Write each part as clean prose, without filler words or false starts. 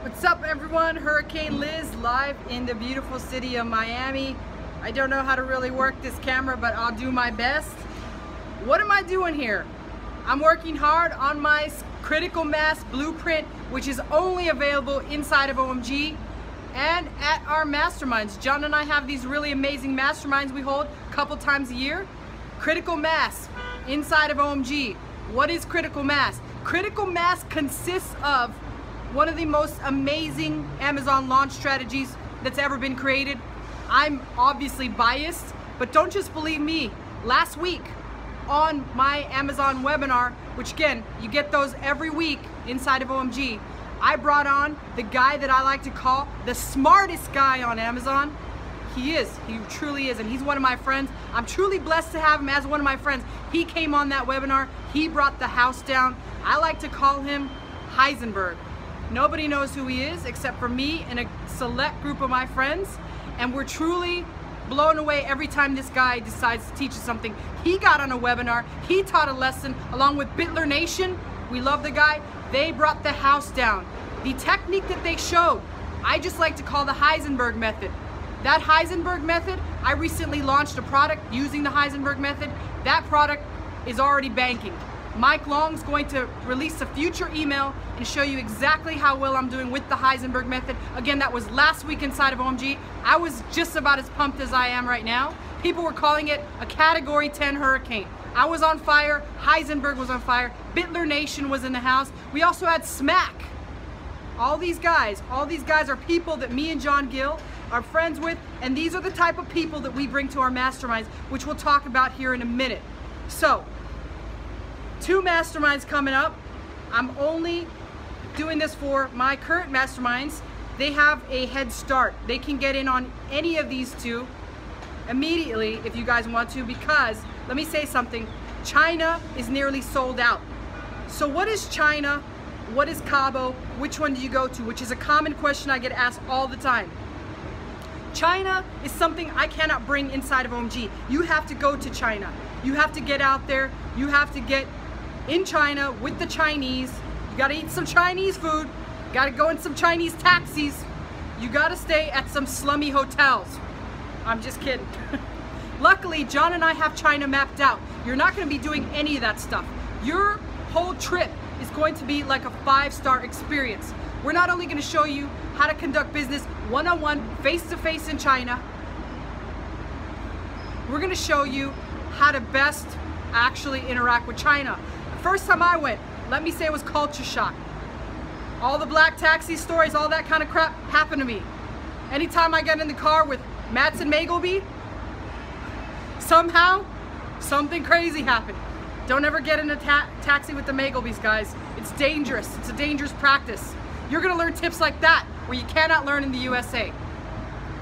What's up everyone? Hurricane Liz live in the beautiful city of Miami. I don't know how to really work this camera, but I'll do my best. What am I doing here? I'm working hard on my critical mass blueprint, which is only available inside of OMG and at our masterminds. John and I have these really amazing masterminds we hold a couple times a year. Critical mass inside of OMG. What is critical mass? Critical mass consists of one of the most amazing Amazon launch strategies that's ever been created. I'm obviously biased, but don't just believe me. Last week on my Amazon webinar, which again, you get those every week inside of OMG, I brought on the guy that I like to call the smartest guy on Amazon. He truly is, and he's one of my friends. I'm truly blessed to have him as one of my friends. He came on that webinar, he brought the house down. I like to call him Heisenberg. Nobody knows who he is except for me and a select group of my friends, and we're truly blown away every time this guy decides to teach us something. He got on a webinar, he taught a lesson along with Bitler Nation. We love the guy. They brought the house down. The technique that they showed, I just like to call the Heisenberg method. That Heisenberg method, I recently launched a product using the Heisenberg method. That product is already banking. Mike Long's going to release a future email and show you exactly how well I'm doing with the Heisenberg method. Again, that was last week inside of OMG. I was just about as pumped as I am right now. People were calling it a Category 10 hurricane. I was on fire, Heisenberg was on fire, Bitler Nation was in the house. We also had Smack. All these guys are people that me and John Gill are friends with, and these are the type of people that we bring to our masterminds, which we'll talk about here in a minute. So, 2 masterminds coming up. I'm only doing this for my current masterminds. They have a head start. They can get in on any of these 2 immediately if you guys want to, because let me say something. China is nearly sold out. So what is China? What is Cabo? Which one do you go to? Which is a common question I get asked all the time. China is something I cannot bring inside of OMG. You have to go to China. You have to get out there. You have to get in China with the Chinese. You gotta eat some Chinese food. You gotta go in some Chinese taxis. You gotta stay at some slummy hotels. I'm just kidding. Luckily, John and I have China mapped out. You're not gonna be doing any of that stuff. Your whole trip is going to be like a 5-star experience. We're not only gonna show you how to conduct business one-on-one, face-to-face in China, we're gonna show you how to best actually interact with China. First time I went, let me say it was culture shock. All the black taxi stories, all that kind of crap happened to me. Anytime I get in the car with Mats and Magleby, somehow something crazy happened. Don't ever get in a taxi with the Maglebys, guys. It's dangerous. It's a dangerous practice. You're gonna learn tips like that where you cannot learn in the USA.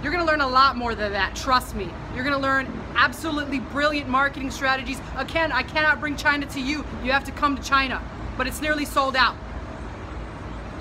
You're gonna learn a lot more than that, trust me. You're gonna learn absolutely brilliant marketing strategies. Again, I cannot bring China to you. You have to come to China, but it's nearly sold out.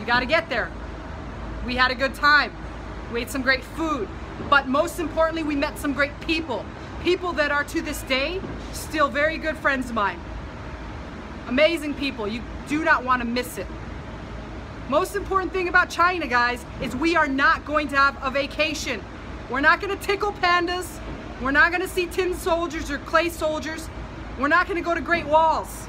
You gotta get there. We had a good time. We ate some great food, but most importantly, we met some great people. People that are to this day still very good friends of mine. Amazing people, you do not wanna miss it. Most important thing about China, guys, is we are not going to have a vacation. We're not gonna tickle pandas. We're not gonna see tin soldiers or clay soldiers. We're not gonna go to Great Walls.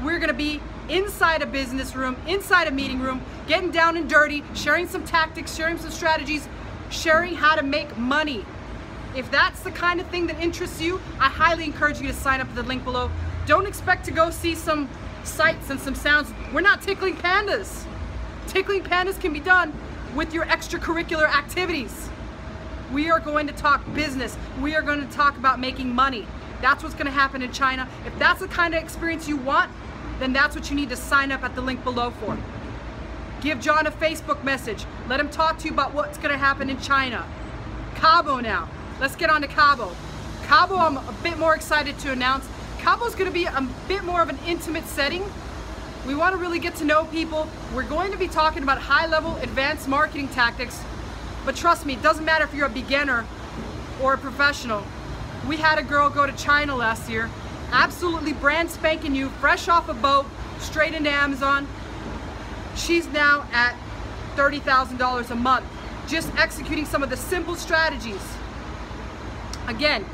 We're gonna be inside a business room, inside a meeting room, getting down and dirty, sharing some tactics, sharing some strategies, sharing how to make money. If that's the kind of thing that interests you, I highly encourage you to sign up at the link below. Don't expect to go see some sights and some sounds. We're not tickling pandas. Tickling pandas can be done with your extracurricular activities. We are going to talk business. We are going to talk about making money. That's what's going to happen in China. If that's the kind of experience you want, then that's what you need to sign up at the link below for. Give John a Facebook message. Let him talk to you about what's going to happen in China. Cabo now. Let's get on to Cabo. Cabo, I'm a bit more excited to announce. Cabo's going to be a bit more of an intimate setting. We want to really get to know people. We're going to be talking about high-level advanced marketing tactics, but trust me, it doesn't matter if you're a beginner or a professional. We had a girl go to China last year, absolutely brand spanking new, fresh off a boat, straight into Amazon. She's now at $30,000 a month, just executing some of the simple strategies. Again,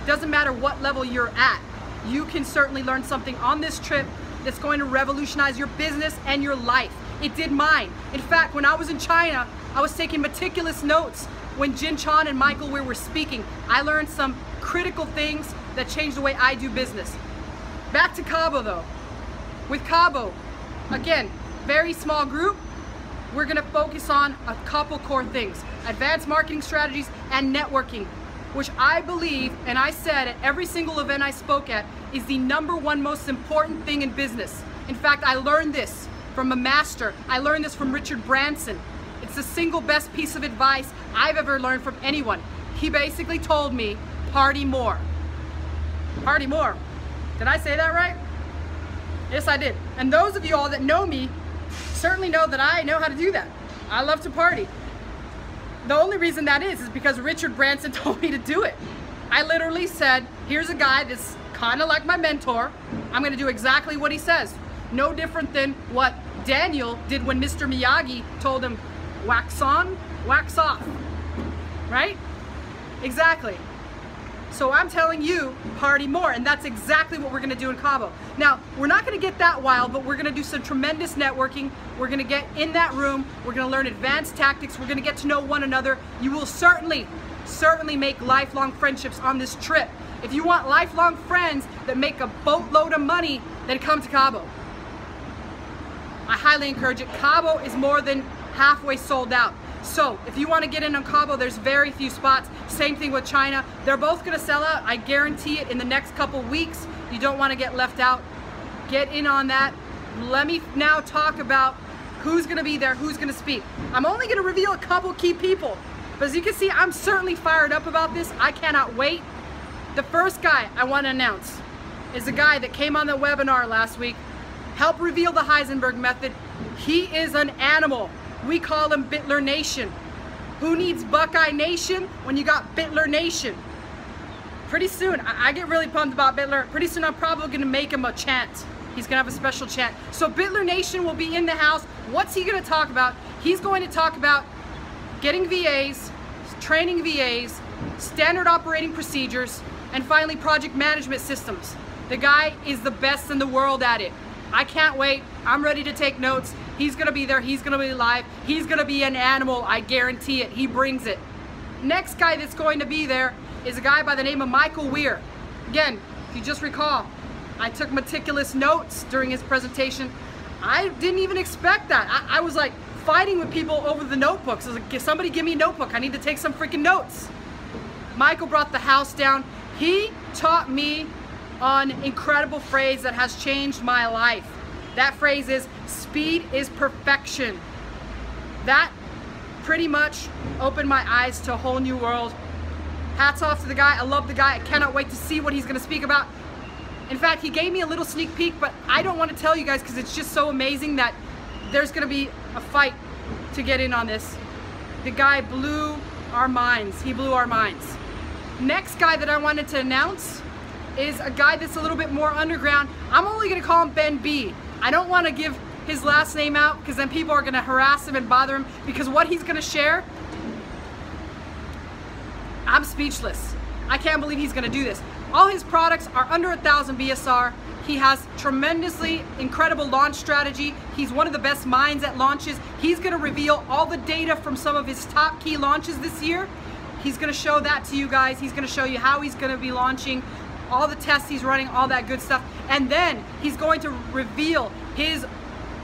doesn't matter what level you're at, you can certainly learn something on this trip that's going to revolutionize your business and your life. It did mine. In fact, when I was in China, I was taking meticulous notes when Jin Chan and Michael Weir were speaking. I learned some critical things that changed the way I do business. Back to Cabo though. With Cabo, again, very small group. We're gonna focus on a couple core things: advanced marketing strategies and networking, which I believe, and I said at every single event I spoke at, is the #1 most important thing in business. In fact, I learned this from a master. I learned this from Richard Branson. It's the single best piece of advice I've ever learned from anyone. He basically told me, party more. Party more. Did I say that right? Yes, I did. And those of you all that know me certainly know that I know how to do that. I love to party. The only reason that is because Richard Branson told me to do it. I literally said, here's a guy that's kind of like my mentor. I'm going to do exactly what he says. No different than what Daniel did when Mr. Miyagi told him, wax on, wax off. Right? Exactly. So I'm telling you, party more, and that's exactly what we're going to do in Cabo. Now, we're not going to get that wild, but we're going to do some tremendous networking. We're going to get in that room. We're going to learn advanced tactics. We're going to get to know one another. You will certainly make lifelong friendships on this trip. If you want lifelong friends that make a boatload of money, then come to Cabo. I highly encourage it. Cabo is more than halfway sold out. So if you want to get in on Cabo, there's very few spots. Same thing with China. They're both going to sell out. I guarantee it in the next couple weeks. You don't want to get left out. Get in on that. Let me now talk about who's going to be there, who's going to speak. I'm only going to reveal a couple key people. But as you can see, I'm certainly fired up about this. I cannot wait. The first guy I want to announce is a guy that came on the webinar last week, helped reveal the Heisenberg method. He is an animal. We call him Bitler Nation. Who needs Buckeye Nation when you got Bitler Nation? Pretty soon, I get really pumped about Bitler. Pretty soon I'm probably gonna make him a chant. He's gonna have a special chant. So Bitler Nation will be in the house. What's he gonna talk about? He's going to talk about getting VAs, training VAs, standard operating procedures, and finally project management systems. The guy is the best in the world at it. I can't wait. I'm ready to take notes. He's gonna be there, he's gonna be live, he's gonna be an animal, I guarantee it. He brings it. Next guy that's going to be there is a guy by the name of Michael Weir. Again, if you just recall, I took meticulous notes during his presentation. I didn't even expect that. I was like fighting with people over the notebooks. I was like, somebody give me a notebook, I need to take some freaking notes. Michael brought the house down. He taught me an incredible phrase that has changed my life. That phrase is, speed is perfection. That pretty much opened my eyes to a whole new world. Hats off to the guy. I love the guy. I cannot wait to see what he's going to speak about. In fact, he gave me a little sneak peek, but I don't want to tell you guys because it's just so amazing that there's going to be a fight to get in on this. The guy blew our minds. He blew our minds. Next guy that I wanted to announce is a guy that's a little bit more underground. I'm only going to call him Ben B. I don't want to give his last name out because then people are going to harass him and bother him, because what he's going to share, I'm speechless. I can't believe he's going to do this. All his products are under 1,000 BSR. He has tremendously incredible launch strategy. He's one of the best minds at launches. He's going to reveal all the data from some of his top key launches this year. He's going to show that to you guys. He's going to show you how he's going to be launching, all the tests he's running, all that good stuff. And then he's going to reveal his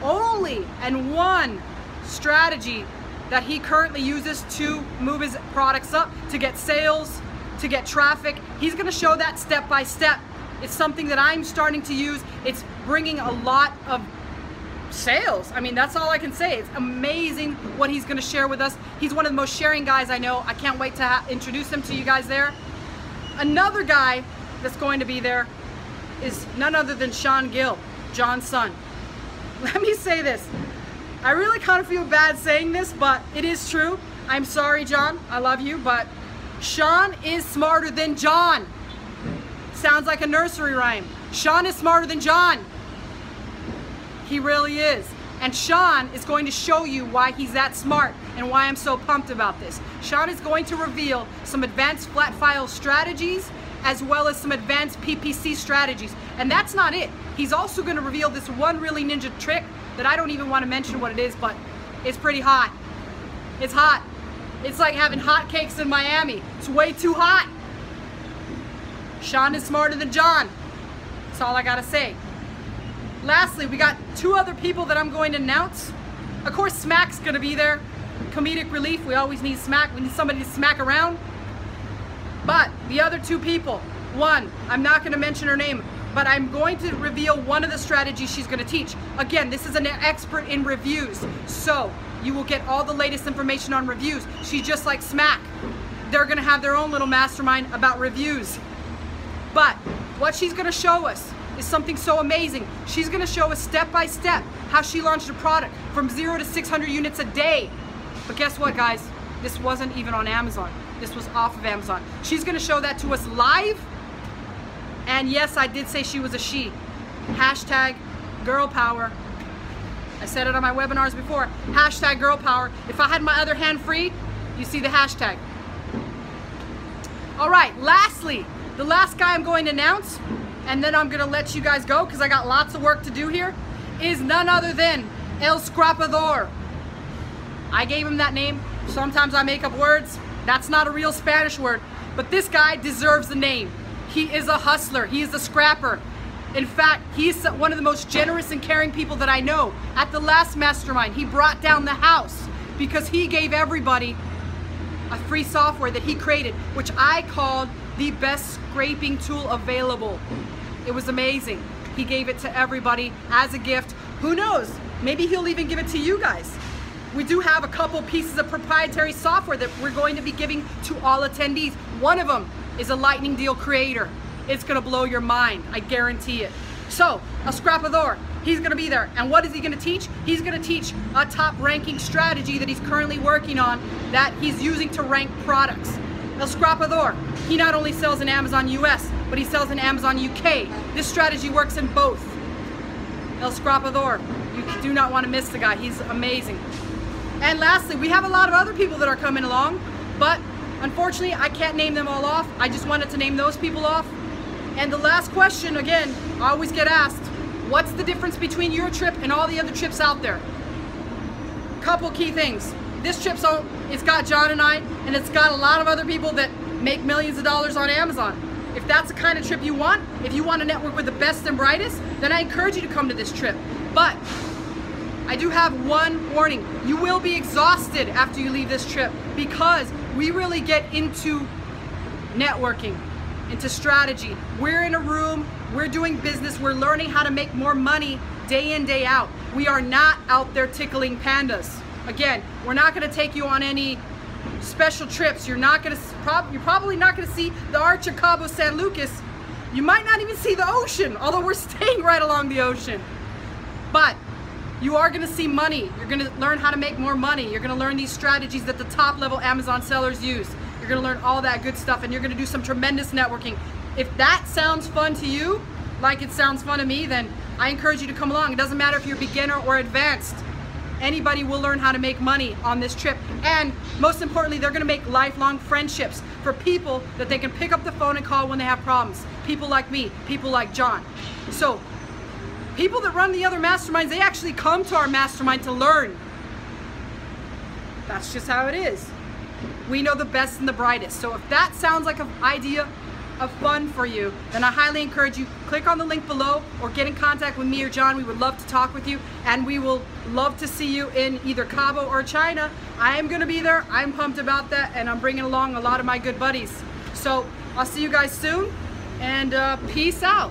only and one strategy that he currently uses to move his products up, to get sales, to get traffic. He's going to show that step by step. It's something that I'm starting to use. It's bringing a lot of sales. I mean, that's all I can say. It's amazing what he's going to share with us. He's one of the most sharing guys I know. I can't wait to introduce him to you guys there. Another guy that's going to be there is none other than Sean Gill, John's son. Let me say this. I really kind of feel bad saying this, but it is true. I'm sorry, John. I love you, but Sean is smarter than John. Sounds like a nursery rhyme. Sean is smarter than John. He really is. And Sean is going to show you why he's that smart and why I'm so pumped about this. Sean is going to reveal some advanced flat file strategies as well as some advanced PPC strategies. And that's not it. He's also going to reveal this one really ninja trick that I don't even want to mention what it is, but it's pretty hot. It's hot. It's like having hotcakes in Miami. It's way too hot. Sean is smarter than John. That's all I gotta say. Lastly, we got 2 other people that I'm going to announce. Of course, Smack's gonna be there. Comedic relief, we always need Smack. We need somebody to smack around. But the other 2 people, one, I'm not gonna mention her name, but I'm going to reveal one of the strategies she's gonna teach. Again, this is an expert in reviews, so you will get all the latest information on reviews. She's just like Smack. They're gonna have their own little mastermind about reviews. But what she's gonna show us is something so amazing. She's gonna show us step by step how she launched a product from 0 to 600 units a day. But guess what, guys? This wasn't even on Amazon. This was off of Amazon. She's gonna show that to us live. And yes, I did say she was a she. Hashtag girl power. I said it on my webinars before. Hashtag girl power. If I had my other hand free, you see the hashtag. All right, lastly, the last guy I'm going to announce, and then I'm gonna let you guys go because I got lots of work to do here, is none other than El Scrapador. I gave him that name. Sometimes I make up words. That's not a real Spanish word, but this guy deserves the name. He is a hustler. He is a scrapper. In fact, he's one of the most generous and caring people that I know. At the last Mastermind, he brought down the house because he gave everybody a free software that he created, which I called the best scraping tool available. It was amazing. He gave it to everybody as a gift. Who knows? Maybe he'll even give it to you guys. We do have a couple pieces of proprietary software that we're going to be giving to all attendees. One of them is a lightning deal creator. It's gonna blow your mind, I guarantee it. So, El Scrapador, he's gonna be there. And what is he gonna teach? He's gonna teach a top ranking strategy that he's currently working on that he's using to rank products. El Scrapador, he not only sells in Amazon US, but he sells in Amazon UK. This strategy works in both. El Scrapador, you do not want to miss the guy, he's amazing. And lastly, we have a lot of other people that are coming along, but unfortunately I can't name them all off. I just wanted to name those people off. And the last question, again, I always get asked, what's the difference between your trip and all the other trips out there? Couple key things. This trip, it's got John and I, and it's got a lot of other people that make millions of dollars on Amazon. If that's the kind of trip you want, if you want to network with the best and brightest, then I encourage you to come to this trip. But I do have one warning. You will be exhausted after you leave this trip because we really get into networking, into strategy. We're in a room, we're doing business, we're learning how to make more money day in, day out. We are not out there tickling pandas. Again, we're not gonna take you on any special trips. You're probably not gonna see the Arch of Cabo San Lucas. You might not even see the ocean, although we're staying right along the ocean. But you are gonna see money. You're gonna learn how to make more money. You're gonna learn these strategies that the top level Amazon sellers use. You're gonna learn all that good stuff, and you're gonna do some tremendous networking. If that sounds fun to you, like it sounds fun to me, then I encourage you to come along. It doesn't matter if you're beginner or advanced. Anybody will learn how to make money on this trip. And most importantly, they're gonna make lifelong friendships for people that they can pick up the phone and call when they have problems. People like me, people like John. So, people that run the other masterminds, they actually come to our mastermind to learn. That's just how it is. We know the best and the brightest. So if that sounds like an idea of fun for you, then I highly encourage you, click on the link below or get in contact with me or John. We would love to talk with you, and we will love to see you in either Cabo or China. I am gonna be there. I'm pumped about that, and I'm bringing along a lot of my good buddies. So I'll see you guys soon, and peace out.